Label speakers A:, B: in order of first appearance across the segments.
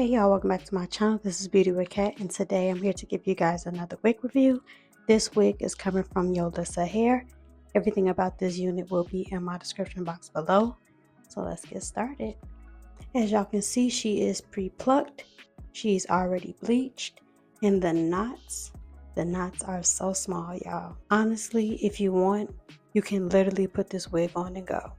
A: Hey y'all, welcome back to my channel. This is Beautyw.cat, and today I'm here to give you guys another wig review. This wig is coming from Yolissa Hair. Everything about this unit will be in my description box below. So let's get started. As y'all can see, she is pre-plucked. She's already bleached, and the knots are so small, y'all. Honestly, if you want, you can literally put this wig on and go.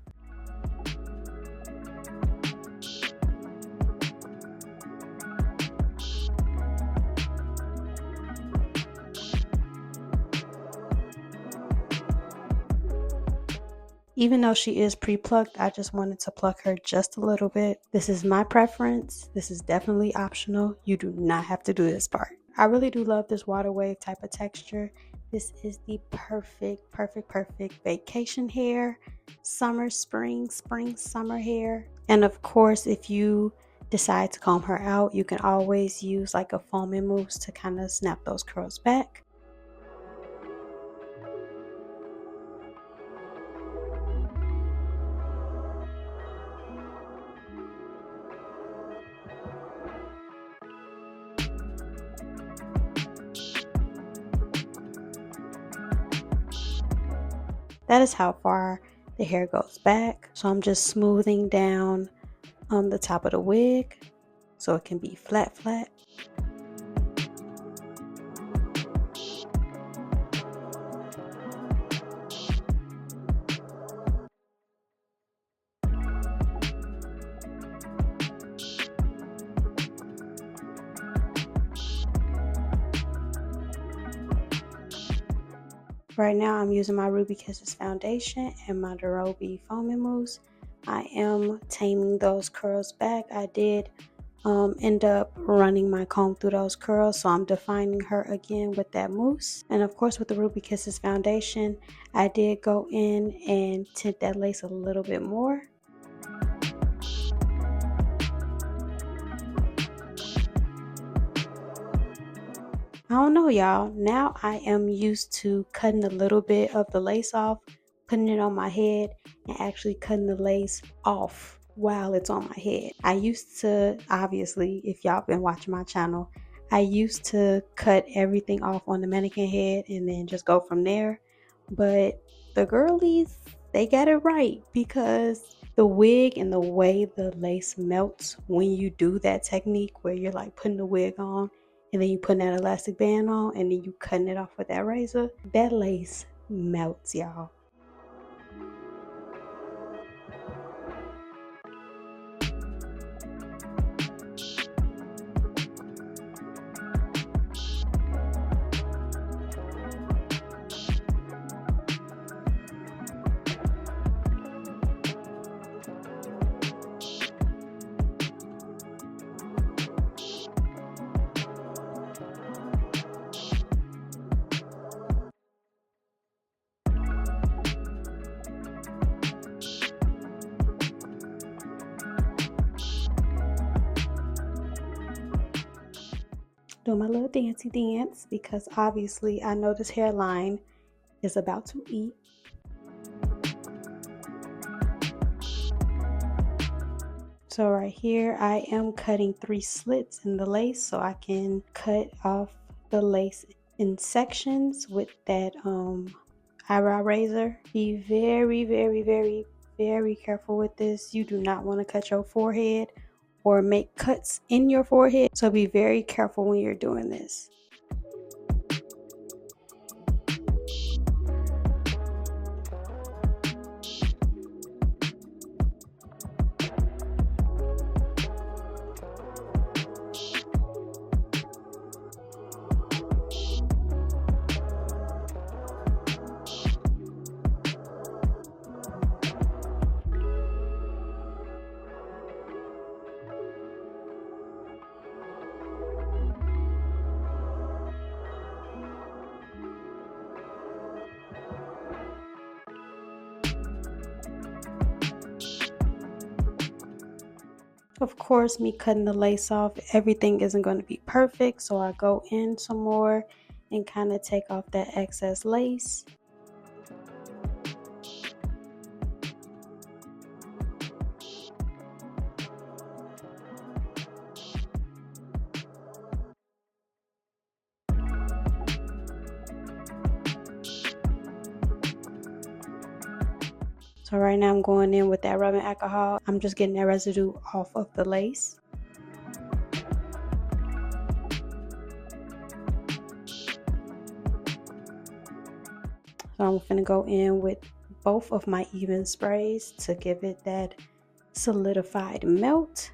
A: Even though she is pre-plucked, I just wanted to pluck her just a little bit. This is my preference. This is definitely optional. You do not have to do this part. I really do love this water wave type of texture. This is the perfect vacation hair, summer, spring, summer hair. And of course, if you decide to comb her out, you can always use like a foaming mousse to kind of snap those curls back. That is how far the hair goes back. So I'm just smoothing down the top of the wig so it can be flat. Right now I'm using my Ruby Kisses foundation and my Dorobi foaming mousse. I am taming those curls back. I did end up running my comb through those curls, so I'm defining her again with that mousse. And of course with the Ruby Kisses foundation, I did go in and tint that lace a little bit more. I don't know, y'all. Now I am used to cutting a little bit of the lace off, putting it on my head, and actually cutting the lace off while it's on my head. I used to, obviously, if y'all been watching my channel, I used to cut everything off on the mannequin head and then just go from there. But the girlies, they got it right, because the wig and the way the lace melts when you do that technique where you're like putting the wig on and then you put that elastic band on and then you cutting it off with that razor, that lace melts, y'all. Doing my little dancey dance because obviously I know this hairline is about to eat. So right here I am cutting 3 slits in the lace so I can cut off the lace in sections with that eyebrow razor. Be very careful with this. You do not want to cut your forehead or make cuts in your forehead, so be very careful when you're doing this. Of course, me cutting the lace off, everything isn't going to be perfect, so I go in some more and kind of take off that excess lace. So right now I'm going in with that rubbing alcohol. I'm just getting that residue off of the lace. So I'm gonna go in with both of my even sprays to give it that solidified melt.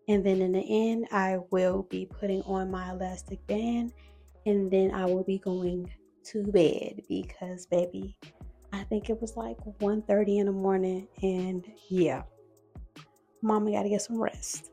A: And then in the end, I will be putting on my elastic band, and then I will be going to bed because, baby, I think it was like 1:30 in the morning, and yeah, mama got to get some rest.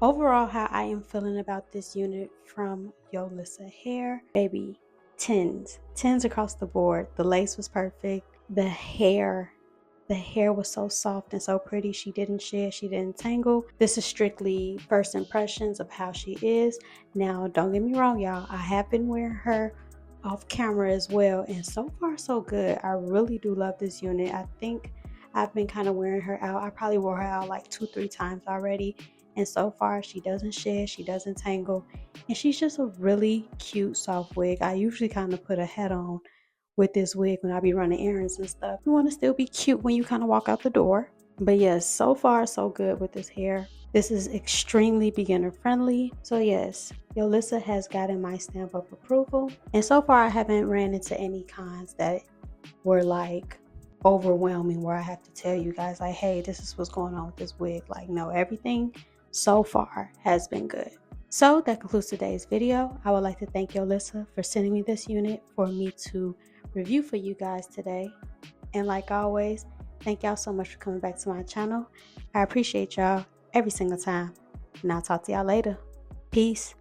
A: Overall, how I am feeling about this unit from Yolissa Hair, baby, 10s across the board. The lace was perfect. The hair was so soft and so pretty. She didn't shed, she didn't tangle. This is strictly first impressions of how she is. Now, don't get me wrong, y'all. I have been wearing her off camera as well, and so far so good. I really do love this unit. I think I've been kind of wearing her out. I probably wore her out like 2-3 times already, and so far she doesn't shed, she doesn't tangle, and she's just a really cute soft wig. I usually kind of put a hat on with this wig when I be running errands and stuff. You want to still be cute when you kind of walk out the door. But yes, so far so good with this hair. This is extremely beginner friendly. So yes, Yolissa has gotten my stamp of approval. And so far I haven't ran into any cons that were like overwhelming where I have to tell you guys like, hey, this is what's going on with this wig. Like, no, everything so far has been good. So that concludes today's video. I would like to thank Yolissa for sending me this unit for me to review for you guys today. And like always, thank y'all so much for coming back to my channel. I appreciate y'all every single time. And I'll talk to y'all later. Peace.